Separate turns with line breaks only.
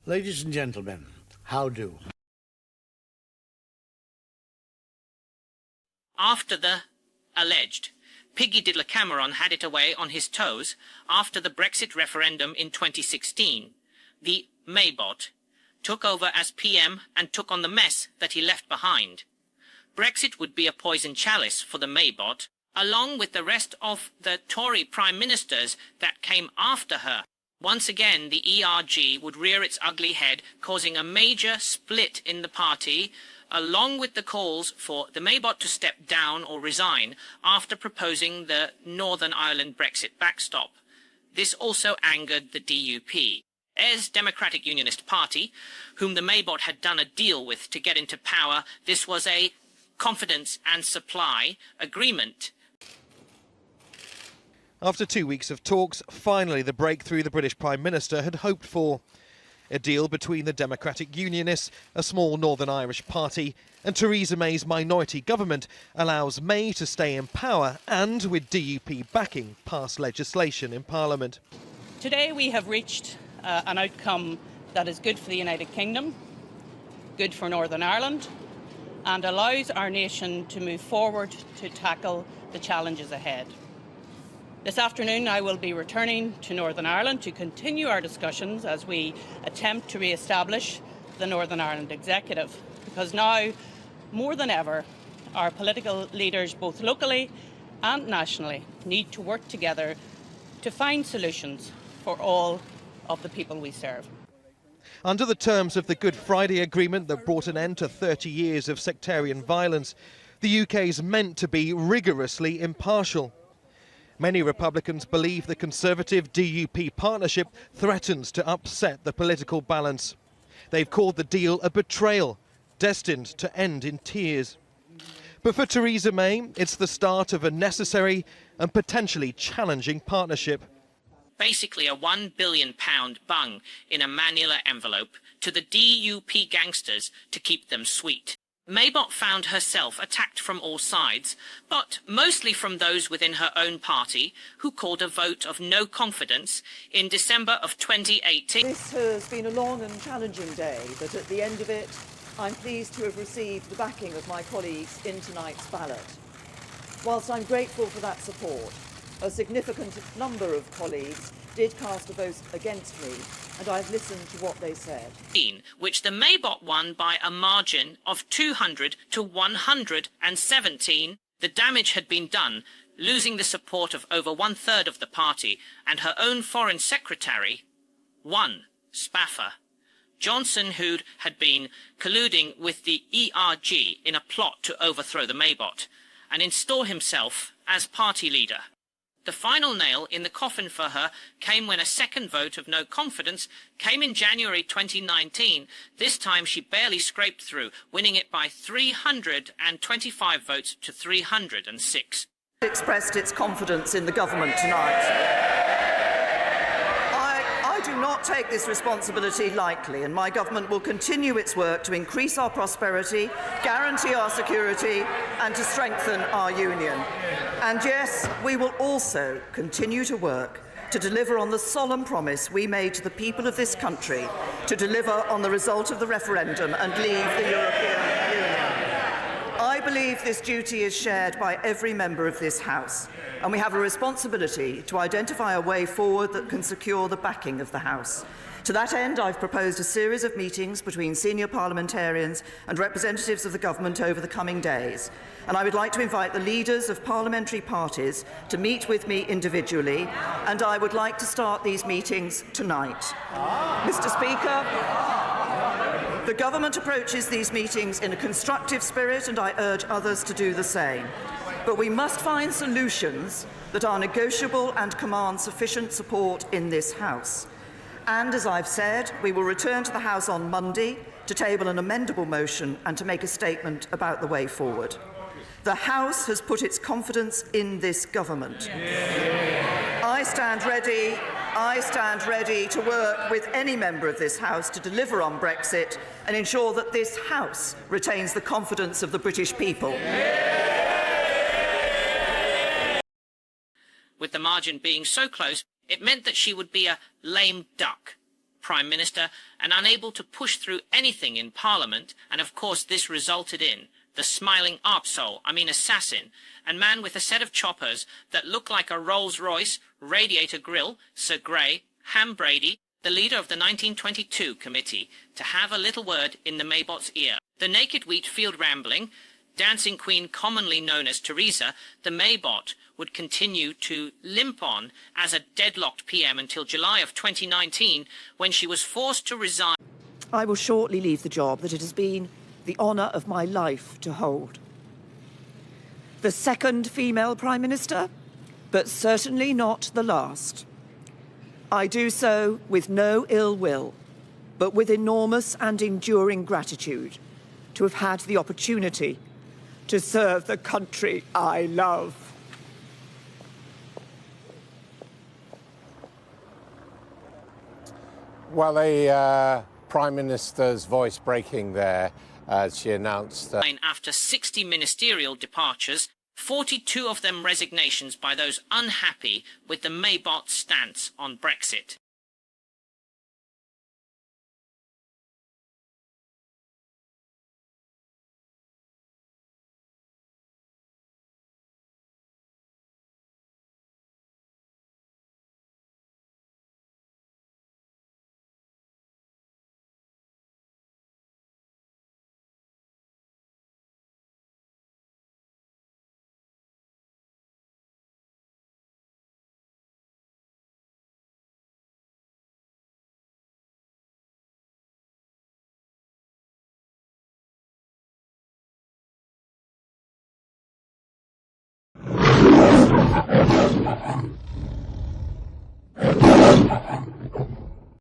Ladies and gentlemen, how do?
After the alleged Piggy Cameron had it away on his toes after the Brexit referendum in 2016, the MayBot took over as PM and took on the mess that he left behind. Brexit would be a poison chalice for the MayBot, along with the rest of the Tory Prime Ministers that came after her. Once again, the ERG would rear its ugly head, causing a major split in the party, along with the calls for the MayBot to step down or resign after proposing the Northern Ireland Brexit backstop. This also angered the DUP. As Democratic Unionist Party, whom the MayBot had done a deal with to get into power, this was a confidence and supply agreement.
After 2 weeks of talks, finally the breakthrough the British Prime Minister had hoped for. A deal between the Democratic Unionists, a small Northern Irish party, and Theresa May's minority government allows May to stay in power and, with DUP backing, pass legislation in Parliament.
Today we have reached an outcome that is good for the United Kingdom, good for Northern Ireland, and allows our nation to move forward to tackle the challenges ahead. This afternoon I will be returning to Northern Ireland to continue our discussions as we attempt to re-establish the Northern Ireland Executive, because now, more than ever, our political leaders, both locally and nationally, need to work together to find solutions for all of the people we serve.
Under the terms of the Good Friday Agreement that brought an end to 30 years of sectarian violence, the UK is meant to be rigorously impartial. Many Republicans believe the Conservative DUP partnership threatens to upset the political balance. They've called the deal a betrayal, destined to end in tears. But for Theresa May, it's the start of a necessary and potentially challenging partnership.
Basically a £1 billion bung in a manila envelope to the DUP gangsters to keep them sweet. MayBot found herself attacked from all sides, but mostly from those within her own party who called a vote of no confidence in December of 2018.
This has been a long and challenging day, but at the end of it, I'm pleased to have received the backing of my colleagues in tonight's ballot. Whilst I'm grateful for that support, a significant number of colleagues did cast a vote against me, and I've listened to what they said.
Which the MayBot won by a margin of 200 to 117. The damage had been done, losing the support of over 1/3 of the party and her own foreign secretary, one spaffer. Johnson, who had been colluding with the ERG in a plot to overthrow the MayBot and install himself as party leader. The final nail in the coffin for her came when a second vote of no confidence came in January 2019. This time she barely scraped through, winning it by 325 votes to 306.
Expressed its confidence in the government tonight. I do not take this responsibility lightly, and my government will continue its work to increase our prosperity, guarantee our security, and to strengthen our union. And yes, we will also continue to work to deliver on the solemn promise we made to the people of this country to deliver on the result of the referendum and leave the European Union. I believe this duty is shared by every member of this House, and we have a responsibility to identify a way forward that can secure the backing of the House. To that end, I've proposed a series of meetings between senior parliamentarians and representatives of the government over the coming days, and I would like to invite the leaders of parliamentary parties to meet with me individually, and I would like to start these meetings tonight. Mr. Speaker, the government approaches these meetings in a constructive spirit, and I urge others to do the same. But we must find solutions that are negotiable and command sufficient support in this House. And, as I've said, we will return to the House on Monday to table an amendable motion and to make a statement about the way forward. The House has put its confidence in this government. I stand ready to work with any member of this House to deliver on Brexit and ensure that this House retains the confidence of the British people.
With the margin being so close, it meant that she would be a lame duck. Prime Minister and unable to push through anything in Parliament, and of course this resulted in the smiling assassin, and man with a set of choppers that look like a Rolls-Royce radiator grille, Sir Grey, Ham Brady, the leader of the 1922 committee, to have a little word in the MayBot's ear. The naked wheat field rambling, dancing queen commonly known as Theresa, the MayBot would continue to limp on as a deadlocked PM until July of 2019, when she was forced to resign.
I will shortly leave the job that it has been the honour of my life to hold. The second female Prime Minister, but certainly not the last. I do so with no ill will, but with enormous and enduring gratitude to have had the opportunity to serve the country I love.
Well, a Prime Minister's voice breaking there as she announced
After 60 ministerial departures, 42 of them resignations by those unhappy with the MayBot stance on Brexit.